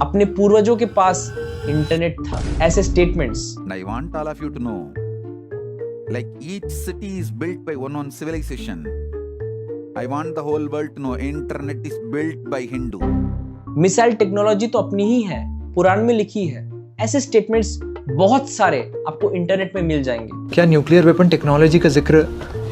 अपने पूर्वजों के पास इंटरनेट था, ऐसे statements. And I want all of you to know, like each city is built by one civilization. I want the whole world to know internet is built by Hindu. Missile technology तो अपनी ही है, पुराण में लिखी है। ऐसे statements बहुत सारे आपको इंटरनेट में मिल जाएंगे। क्या न्यूक्लियर वेपन टेक्नोलॉजी का जिक्र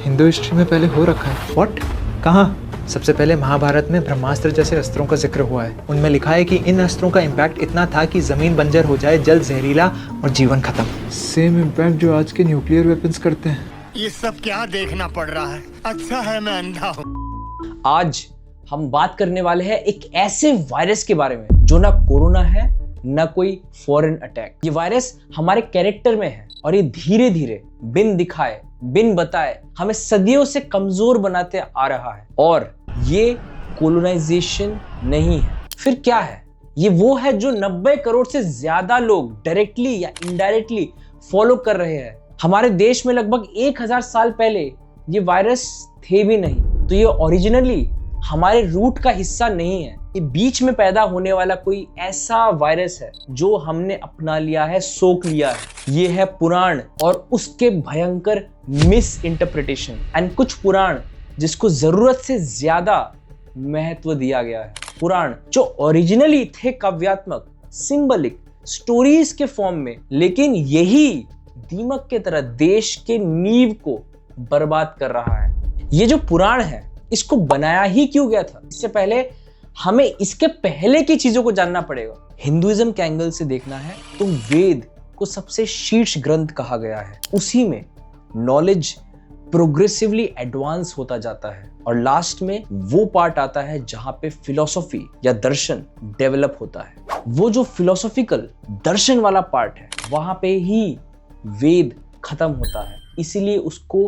हिंदू हिस्ट्री में पहले हो रखा है? व्हाट? कहाँ? सबसे पहले महाभारत में ब्रह्मास्त्र जैसे अस्त्रों का जिक्र हुआ है। उनमें लिखा है कि इन अस्त्रों का इम्पैक्ट इतना था कि जमीन बंजर हो जाए, जल जहरीला और जीवन खत्म। सेम इम्पैक्ट जो आज के न्यूक्लियर वेपन्स करते हैं। ये सब क्या देखना पड़ रहा है? अच्छा है मैं अंधा हूँ। आज हम बात करने वाले हैं एक ऐसे वायरस के बारे में जो ना कोरोना है ना कोई फॉरेन अटैक। ये वायरस हमारे कैरेक्टर में है और ये धीरे धीरे बिन दिखाए बिन बताए हमें सदियों से कमजोर बनाते आ रहा है। और ये कोलोनाइजेशन नहीं है, फिर क्या है? ये वो है जो 90 करोड़ से ज्यादा लोग डायरेक्टली या इनडायरेक्टली फॉलो कर रहे हैं। हमारे देश में लगभग 1000 साल पहले ये वायरस थे भी नहीं, तो ये ओरिजिनली हमारे रूट का हिस्सा नहीं है। ये बीच में पैदा होने वाला कोई ऐसा वायरस है जो हमने अपना लिया है, सोख लिया है। ये है पुराण और उसके भयंकर मिस इंटरप्रिटेशन एंड कुछ पुराण जिसको जरूरत से ज्यादा महत्व दिया गया है। पुराण जो ओरिजिनली थे काव्यात्मक, सिंबलिक स्टोरीज के फॉर्म में, लेकिन यही दीमक के तरह देश के नींव को बर्बाद कर रहा है। ये जो पुराण है इसको बनाया ही क्यों गया था? इससे पहले हमें इसके पहले की चीजों को जानना पड़ेगा। हिंदुइज्म के एंगल से देखना है तो वेद को सबसे शीर्ष ग्रंथ कहा गया है। उसी में नॉलेज प्रोग्रेसिवली एडवांस होता जाता है और लास्ट में वो पार्ट आता है जहां पे फिलॉसफी या दर्शन डेवलप होता है। वो जो फिलोसॉफिकल दर्शन वाला पार्ट है वहां पे ही वेद खत्म होता है, इसीलिए उसको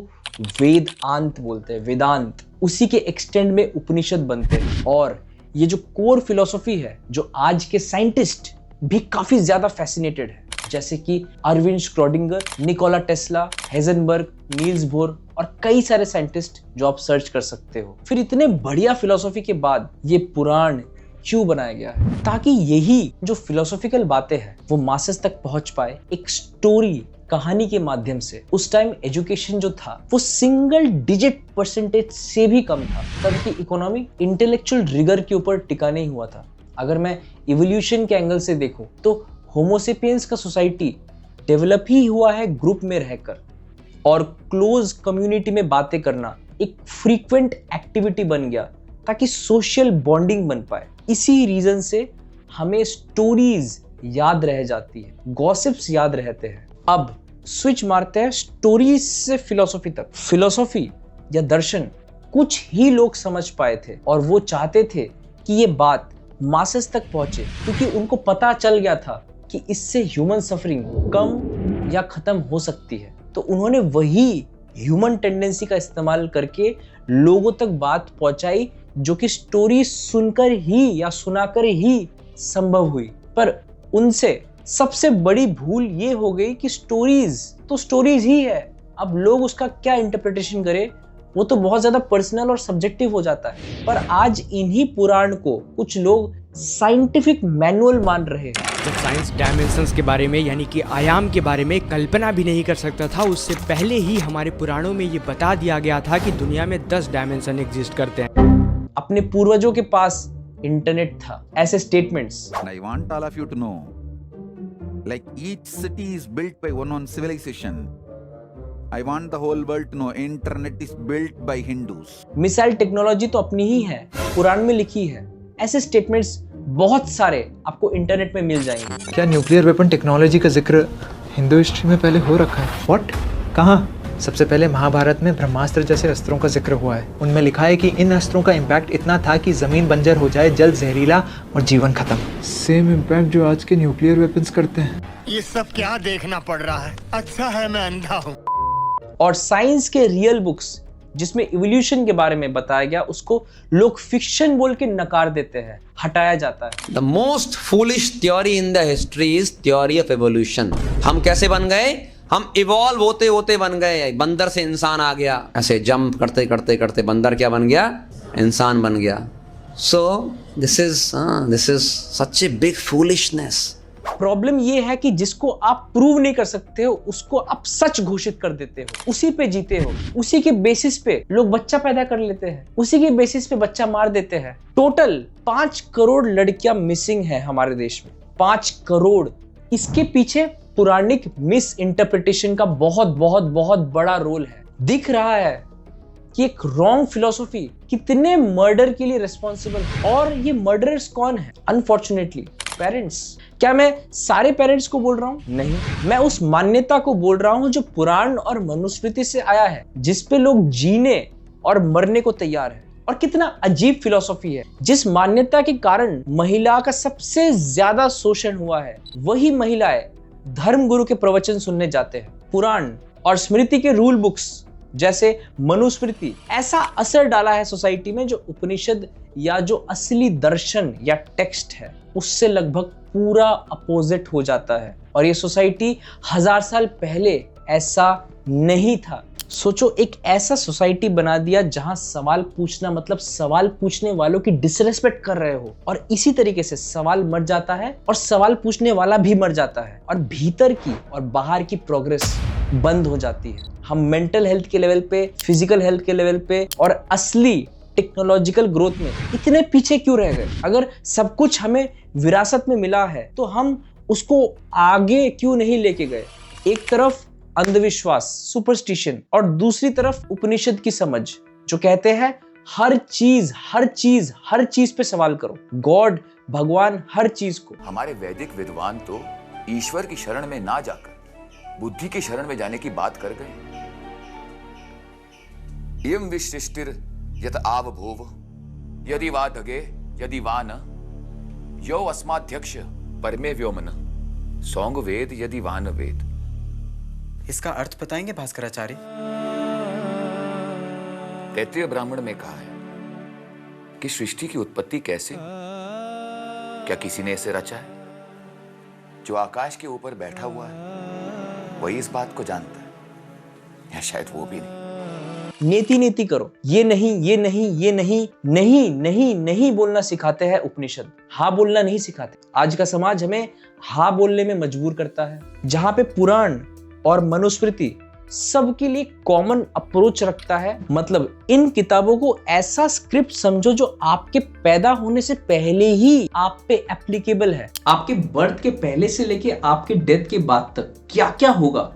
वेदांत बोलते हैं, वेदांत। उसी के एक्सटेंड में उपनिषद बनते हैं। और ये जो कोर फिलोसफी है जो आज के साइंटिस्ट भी काफी ज्यादा फैसिनेटेड है, जैसे कि Erwin Schrodinger, Nikola Tesla, Heisenberg, Niels Bohr और कई सारे साइंटिस्ट जो आप सर्च कर सकते हो। फिर इतने बढ़िया फिलोसफी के बाद ये पुराण क्यों बनाया गया है? ताकि यही जो फिलोसॉफिकल बातें हैं वो मासेस तक पहुंच पाए एक स्टोरी, कहानी के माध्यम से। उस टाइम एजुकेशन जो था वो सिंगल डिजिट परसेंटेज से भी कम था। तब की इकोनॉमी इंटेलेक्चुअल रिगर के ऊपर टिका नहीं हुआ था। अगर मैं इवोल्यूशन के एंगल से देखूं तो होमोसेपियंस का सोसाइटी डेवलप ही हुआ है ग्रुप में रहकर, और क्लोज कम्युनिटी में बातें करना एक फ्रीक्वेंट एक्टिविटी बन गया ताकि सोशल बॉन्डिंग बन पाए। इसी रीजन से हमें स्टोरीज याद रह जाती है, गॉसिप्स याद रहते हैं। अब स्विच मारते हैं स्टोरीज से फिलोसॉफी तक। फिलोसॉफी या दर्शन कुछ ही लोग समझ पाए थे और वो चाहते थे कि ये बात मासेस तक पहुंचे, क्योंकि उनको पता चल गया था कि इससे ह्यूमन सफरिंग कम या खत्म हो सकती है। तो उन्होंने वही ह्यूमन टेंडेंसी का इस्तेमाल करके लोगों तक बात पहुंचाई जो कि स्टोरी सुनकर ही या सुनाकर ही संभव हुई। पर उनसे सबसे बड़ी भूल ये हो गई कि स्टोरीज तो स्टोरीज ही है। अब लोग उसका क्या इंटरप्रिटेशन करे वो तो बहुत ज्यादा पर्सनल और सब्जेक्टिव हो जाता है। पर आज इन्हीं पुराण को कुछ लोग साइंटिफिक मैनुअल मान रहे हैं। जब साइंस डायमेंशंस के बारे में यानी कि आयाम के बारे में कल्पना भी नहीं कर सकता था, उससे पहले ही हमारे पुराणों में ये बता दिया गया था कि दुनिया में 10 डायमेंशन एग्जिस्ट करते हैं। अपने पूर्वजों के पास इंटरनेट था, ऐसे statements. And I want all of you to know, like each city is built by one civilization. I want the whole world to know internet is built by Hindus. Missile technology तो अपनी ही है, पुराण में लिखी है। ऐसे statements बहुत सारे आपको इंटरनेट में मिल जाएंगे। क्या न्यूक्लियर वेपन टेक्नोलॉजी का जिक्र हिंदू हिस्ट्री में पहले हो रखा है? व्हाट? कहाँ? सबसे पहले महाभारत में ब्रह्मास्त्र जैसे अस्त्रों का जिक्र हुआ है। उनमें लिखा है कि इन अस्त्रों का इम्पैक्ट इतना था कि जमीन बंजर हो जाए, जल जहरीला और जीवन खत्म। सेम इम्पैक्ट जो आज के न्यूक्लियर वेपन्स करते हैं। ये सब क्या देखना पड़ रहा है? अच्छा है मैं अंधा हूँ। और साइंस के रियल बुक्स जिसमें इवोल्यूशन के बारे में बताया गया उसको लोग फिक्शन बोल के नकार देते हैं, हटाया जाता है। The most foolish theory in the history is theory of evolution. हम कैसे बन गए? हम इवॉल्व होते होते बन गए। बंदर से इंसान आ गया, ऐसे जंप करते करते करते बंदर क्या बन गया? इंसान बन गया। सो This is such a big foolishness. Problem ये है कि जिसको आप प्रूव नहीं कर सकते हो उसको आप सच घोषित कर देते हो, उसी पे जीते हो, उसी के बेसिस पे लोग बच्चा पैदा कर लेते हैं, उसी के बेसिस पे बच्चा मार देते हैं। टोटल 5 करोड़ लड़कियां मिसिंग हैं हमारे देश में, 5 करोड़। इसके पीछे पुराणिक मिस इंटरप्रिटेशन का बहुत बहुत बहुत बड़ा रोल है। दिख रहा है कि एक रॉन्ग फिलॉसफी कितने मर्डर के लिए रिस्पॉन्सिबल है। और ये मर्डरर्स कौन है? Unfortunately parents. क्या मैं सारे पेरेंट्स को बोल रहा हूँ? नहीं, मैं उस मान्यता को बोल रहा हूँ जो पुराण और मनुस्मृति से आया है, जिसपे लोग जीने और मरने को तैयार है। और कितना अजीब फिलॉसफी है। जिस मान्यता के कारण महिला का सबसे ज्यादा शोषण हुआ है, वही महिलाएं धर्मगुरु के प्रवचन सुनने जाते हैं। पुराण और स्मृति के रूल बुक्स जैसे मनुस्मृति ऐसा असर डाला है सोसाइटी में, जो उपनिषद या जो असली दर्शन या टेक्स्ट है उससे लगभग पूरा अपोजिट हो जाता है। और ये सोसाइटी 1000 साल पहले ऐसा नहीं था। सोचो, एक ऐसा सोसाइटी बना दिया जहां सवाल पूछना मतलब सवाल पूछने वालों की डिसरेस्पेक्ट कर रहे हो। और इसी तरीके से सवाल मर जाता है और सवाल पूछने वाला भी मर जाता है और भीतर की और बाहर की प्रोग्रेस बंद हो जाती है। हम मेंटल हेल्थ के लेवल पे, फिजिकल हेल्थ के लेवल पे और असली टेक्नोलॉजिकल ग्रोथ में इतने पीछे क्यों रह गए? अगर सब कुछ हमें विरासत में मिला है तो हम उसको आगे क्यों नहीं लेके गए? एक तरफ अंधविश्वास, सुपरस्टिशन, और दूसरी तरफ उपनिषद की समझ जो कहते हैं हर चीज पे सवाल करो। गॉड, भगवान, हर चीज को। हमारे वैदिक विद्वान तो ईश्वर की शरण में ना जाकर बुद्धि की शरण में जाने की बात कर गए। इयं विसृष्टिर यत आवभूव यदि वा दगे यदि वा न यो अस्माध्यक्ष परमे व्योमन सौंग वेद यदि वा न वेद। इसका अर्थ बताएंगे भास्कराचार्य? तैत्तिरीय ब्राह्मण में कहा है कि सृष्टि की उत्पत्ति कैसे, क्या किसी ने इसे रचा है? जो आकाश के ऊपर बैठा हुआ है वही इस बात को जानता है, या शायद वो भी नहीं। नीति करो, ये नहीं बोलना सिखाते हैं उपनिषद। हाँ बोलना नहीं सिखाते। आज का समाज हमें हाँ बोलने में मजबूर करता है, जहां पे पुराण और मनुस्मृति सबके लिए कॉमन अप्रोच रखता है। मतलब इन किताबों को ऐसा स्क्रिप्ट समझो जो आपके पैदा होने से पहले ही आप पे एप्लीकेबल है। आपके बर्थ के पहले से लेके आपके डेथ के बाद तक क्या क्या होगा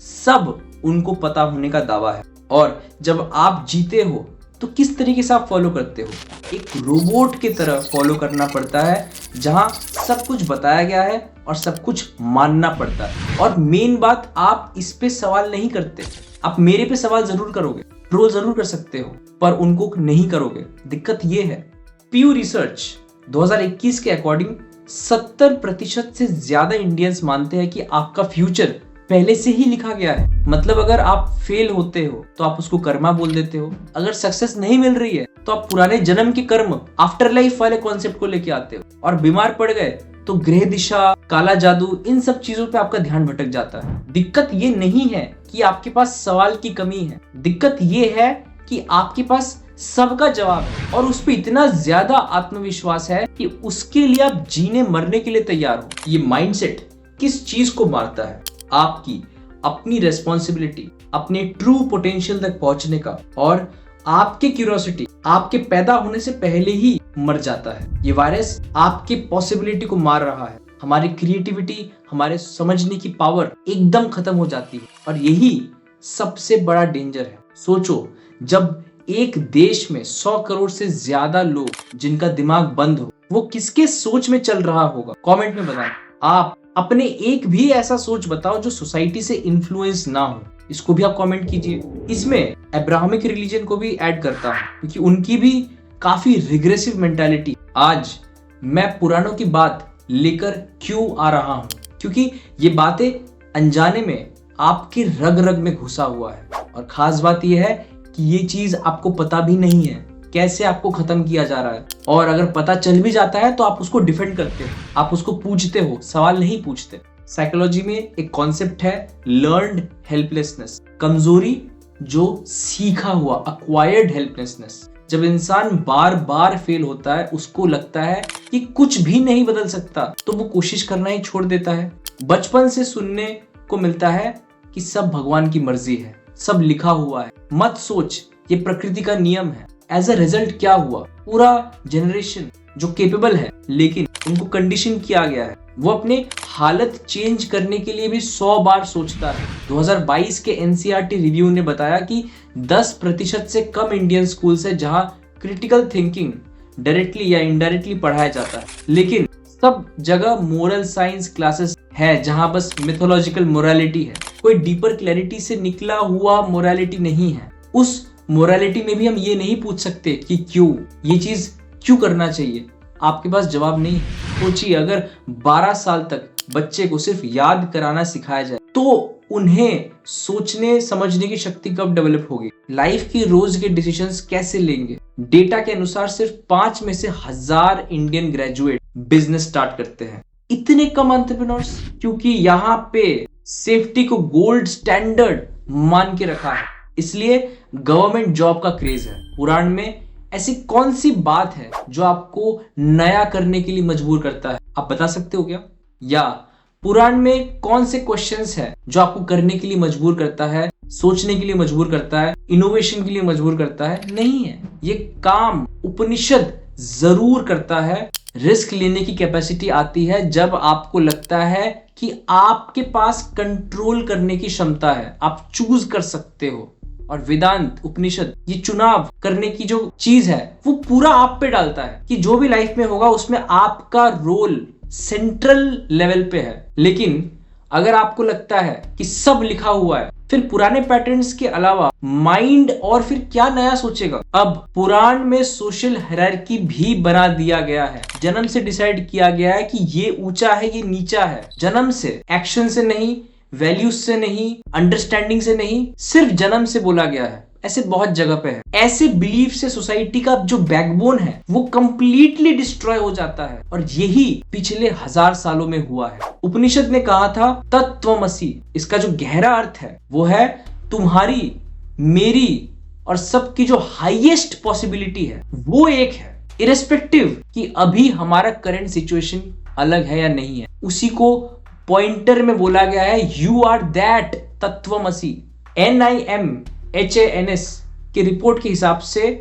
सब उनको पता होने का दावा है। और जब आप जीते हो तो किस तरीके से आप फॉलो करते हो? एक रोबोट की तरह फॉलो करना पड़ता है, जहां सब कुछ बताया गया है और सब कुछ मानना पड़ता है। और मेन बात, आप इस पे सवाल नहीं करते। आप मेरे पे सवाल जरूर करोगे, ट्रोल जरूर कर सकते हो, पर उनको नहीं करोगे। दिक्कत ये है, पीयू रिसर्च 2021 के अकॉर्डिंग 70% से ज्यादा इंडियंस मानते हैं कि आपका फ्यूचर पहले से ही लिखा गया है। मतलब अगर आप फेल होते हो तो आप उसको कर्मा बोल देते हो। अगर सक्सेस नहीं मिल रही है तो आप पुराने जन्म के कर्म, आफ्टर लाइफ वाले कॉन्सेप्ट को लेके आते हो। और बीमार पड़ गए तो ग्रह दिशा, काला जादू, इन सब चीजों पे आपका ध्यान भटक जाता है। दिक्कत ये नहीं है कि आपके पास सवाल की कमी है, दिक्कत ये है कि आपके पास सबका जवाब है और उस पर इतना ज्यादा आत्मविश्वास है कि उसके लिए आप जीने मरने के लिए तैयार हो। ये माइंडसेट किस चीज को मारता है? आपकी अपनी रेस्पॉन्सिबिलिटी, अपने ट्रू पोटेंशियल तक पहुंचने का। और आपके क्यूरियोसिटी आपके पैदा होने से पहले ही मर जाता है। ये वायरस आपके पॉसिबिलिटी को मार रहा है। हमारी क्रिएटिविटी, हमारे समझने की पावर एकदम खत्म हो जाती है। और यही सबसे बड़ा डेंजर है। सोचो, जब एक देश में 100 करोड़ से ज्यादा लोग जिनका दिमाग बंद हो, वो किसके सोच में चल रहा होगा? कमेंट में बताएं। आप अपने एक भी ऐसा सोच बताओ जो सोसाइटी से इन्फ्लुएंस ना हो, इसको भी आप कमेंट कीजिए। इसमें अब्राहमिक रिलीजन को भी ऐड करता हूं, क्योंकि उनकी भी काफी रिग्रेसिव मेंटालिटी। आज मैं पुराणों की बात लेकर क्यों आ रहा हूं? क्योंकि ये बातें अनजाने में आपके रग रग में घुसा हुआ है। और खास बात यह है कि ये चीज आपको पता भी नहीं है कैसे आपको खत्म किया जा रहा है। और अगर पता चल भी जाता है तो आप उसको डिफेंड करते हो, आप उसको पूछते हो, सवाल नहीं पूछते। साइकोलॉजी में एक कॉन्सेप्ट है लर्न्ड हेल्पलेसनेस, कमजोरी जो सीखा हुआ, अक्वायर्ड हेल्पलेसनेस। जब इंसान बार बार फेल होता है, उसको लगता है कि कुछ भी नहीं बदल सकता, तो वो कोशिश करना ही छोड़ देता है। बचपन से सुनने को मिलता है कि सब भगवान की मर्जी है, सब लिखा हुआ है, मत सोच, ये प्रकृति का नियम है। एज अ रिजल्ट क्या हुआ? पूरा जनरेशन जो केपेबल है लेकिन उनको कंडीशन किया गया है, वो अपने हालत चेंज करने के लिए भी 100 बार सोचता है। 2022 के NCERT रिव्यू ने बताया कि 10% से कम इंडियन स्कूल्स है जहां क्रिटिकल थिंकिंग डायरेक्टली या इनडायरेक्टली पढ़ाया जाता है, लेकिन सब जगह मोरल साइंस क्लासेस है जहां बस मिथोलॉजिकल मोरालिटी है, कोई डीपर क्लैरिटी से निकला हुआ मोरालिटी नहीं है। उस मोरालिटी में भी हम ये नहीं पूछ सकते कि क्यों, ये चीज क्यों करना चाहिए, आपके पास जवाब नहीं है। सोचिए, अगर 12 साल तक बच्चे को सिर्फ याद कराना सिखाया जाए तो उन्हें सोचने समझने की शक्ति कब डेवलप होगी? लाइफ की रोज के डिसीजंस कैसे लेंगे? डेटा के अनुसार सिर्फ 5 में से 1000 इंडियन ग्रेजुएट बिजनेस स्टार्ट करते हैं। इतने कम एंटरप्रेन्योर्स, क्योंकि यहाँ पे सेफ्टी को गोल्ड स्टैंडर्ड मान के रखा है, इसलिए गवर्नमेंट जॉब का क्रेज है। पुराण में ऐसी कौन सी बात है जो आपको नया करने के लिए मजबूर करता है? आप बता सकते हो क्या? या पुराण में कौन से क्वेश्चंस है जो आपको करने के लिए मजबूर करता है, सोचने के लिए मजबूर करता है, इनोवेशन के लिए मजबूर करता है? नहीं है। ये काम उपनिषद जरूर करता है। रिस्क लेने की कैपेसिटी आती है जब आपको लगता है कि आपके पास कंट्रोल करने की क्षमता है, आप चूज कर सकते हो। और वेदांत उपनिषद ये चुनाव करने की जो चीज है वो पूरा आप पे डालता है कि जो भी लाइफ में होगा उसमें आपका रोल सेंट्रल लेवल पे है। लेकिन अगर आपको लगता है कि सब लिखा हुआ है, फिर पुराने पैटर्न्स के अलावा माइंड और फिर क्या नया सोचेगा? अब पुराण में सोशल हायरार्की भी बना दिया गया है। जन्म से डिसाइड किया गया है कि ये ऊंचा है, ये नीचा है। जन्म से, एक्शन से नहीं, वैल्यूज से नहीं, अंडरस्टैंडिंग से नहीं, सिर्फ जन्म से बोला गया है। ऐसे बहुत जगह पे है। ऐसे बिलीफ से सोसाइटी का जो बैकबोन है वो कंप्लीटली डिस्ट्रॉय हो जाता है, और यही पिछले 1000 सालों में हुआ है। उपनिषद ने कहा था तत्वमसि, इसका जो गहरा अर्थ है वो है तुम्हारी, मेरी और सबकी जो हाईएस्ट पॉसिबिलिटी है वो एक है, इरेस्पेक्टिव कि अभी हमारा करंट सिचुएशन अलग है या नहीं है। उसी को पॉइंटर में बोला गया है, यू आर दैट तत्वमसि। NIMHANS की रिपोर्ट के हिसाब से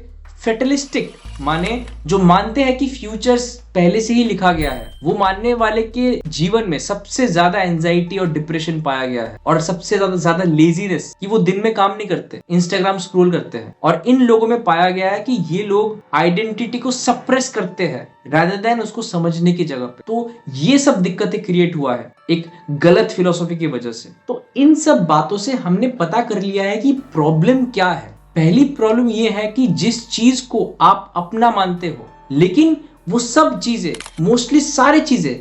फेटलिस्टिक माने जो मानते हैं कि फ्यूचर्स पहले से ही लिखा गया है, वो मानने वाले के जीवन में सबसे ज्यादा एंजाइटी और डिप्रेशन पाया गया है, और सबसे ज्यादा लेजीनेस, कि वो दिन में काम नहीं करते, इंस्टाग्राम स्क्रॉल करते हैं। और इन लोगों में पाया गया है कि ये लोग आइडेंटिटी को सप्रेस करते हैं रादर देन उसको समझने की जगह पे। तो ये सब दिक्कतें क्रिएट हुआ है एक गलत फिलोसफी की वजह से। तो इन सब बातों से हमने पता कर लिया है कि प्रॉब्लम क्या है। पहली प्रॉब्लम ये है कि जिस चीज को आप अपना मानते हो, लेकिन वो सब चीजें, मोस्टली सारी चीजें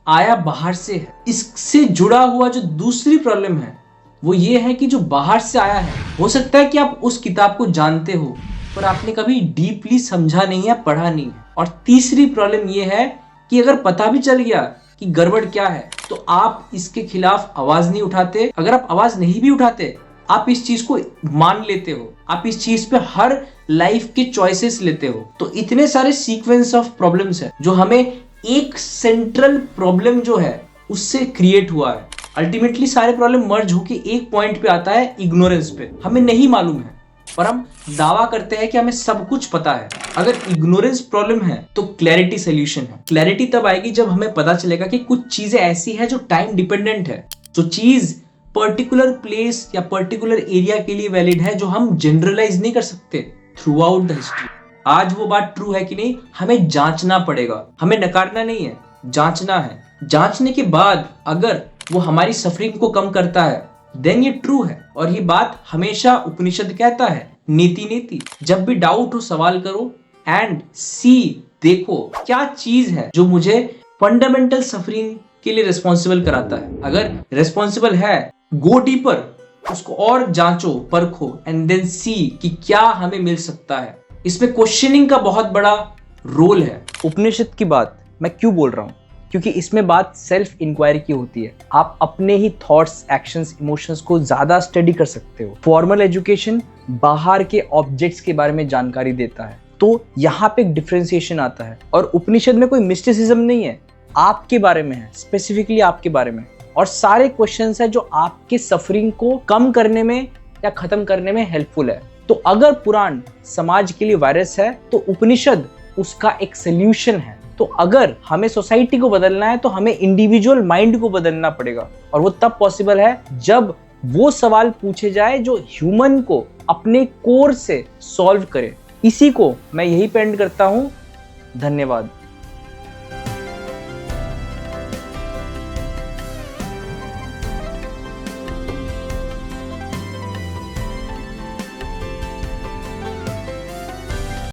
आया बाहर से है। इससे जुड़ा हुआ जो दूसरी प्रॉब्लम है वो ये है कि जो बाहर से आया है, हो सकता है कि आप उस किताब को जानते हो पर आपने कभी डीपली समझा नहीं है, पढ़ा नहीं है। और तीसरी प्रॉब्लम ये है कि अगर पता भी चल गया कि गड़बड़ क्या है तो आप इसके खिलाफ आवाज नहीं उठाते। अगर आप आवाज नहीं भी उठाते, आप इस चीज को मान लेते हो, आप इस चीज पे हर लाइफ के चॉइसेस लेते हो। तो इतने सारे सीक्वेंस ऑफ प्रॉब्लम्स है जो हमें एक सेंट्रल प्रॉब्लम जो है उससे क्रिएट हुआ है। अल्टीमेटली सारे प्रॉब्लम मर्ज होके एक पॉइंट पे आता है, इग्नोरेंस पे। हमें नहीं मालूम है और हम दावा करते हैं कि हमें सब कुछ पता है। अगर इग्नोरेंस प्रॉब्लम है तो क्लैरिटी सोल्यूशन है। क्लैरिटी तब आएगी जब हमें पता चलेगा कि कुछ चीजें ऐसी है जो टाइम डिपेंडेंट है, जो चीज पर्टिकुलर प्लेस या पर्टिकुलर एरिया के लिए वैलिड है, जो हम जनरलाइज नहीं कर सकते थ्रू आउट द हिस्ट्री। आज वो बात ट्रू है कि नहीं, हमें जांचना पड़ेगा। हमें नकारना नहीं है, जांचना है। जांचने के बाद अगर वो हमारी सफरिंग को कम करता है देन ये ट्रू है। और ये बात हमेशा उपनिषद कहता है, नीति नीति। जब भी डाउट हो सवाल करो एंड सी, देखो क्या चीज है जो मुझे फंडामेंटल सफरिंग के लिए रिस्पॉन्सिबल कराता है। अगर रिस्पॉन्सिबल है, गो डीपर, उसको और जांचो, परखो एंड देन सी कि क्या हमें मिल सकता है। इसमें क्वेश्चनिंग का बहुत बड़ा रोल है। उपनिषद की बात मैं क्यों बोल रहा हूँ? क्योंकि इसमें बात सेल्फ इंक्वायरी की होती है। आप अपने ही थॉट्स, एक्शंस, इमोशंस को ज्यादा स्टडी कर सकते हो। फॉर्मल एजुकेशन बाहर के ऑब्जेक्ट्स के बारे में जानकारी देता है, तो यहाँ पे एक डिफरेंशिएशन आता है। और उपनिषद में कोई मिस्टिसिज्म नहीं है, आपके बारे में है, स्पेसिफिकली आपके बारे में। और सारे क्वेश्चंस है जो आपके सफरिंग को कम करने में या खत्म करने में हेल्पफुल है। तो अगर पुराण समाज के लिए वायरस है तो उपनिषद उसका एक सोल्यूशन है। तो अगर हमें सोसाइटी को बदलना है तो हमें इंडिविजुअल माइंड को बदलना पड़ेगा, और वो तब पॉसिबल है जब वो सवाल पूछे जाए जो ह्यूमन को अपने कोर से सॉल्व करे। इसी को मैं यही पे एंड करता हूं। धन्यवाद।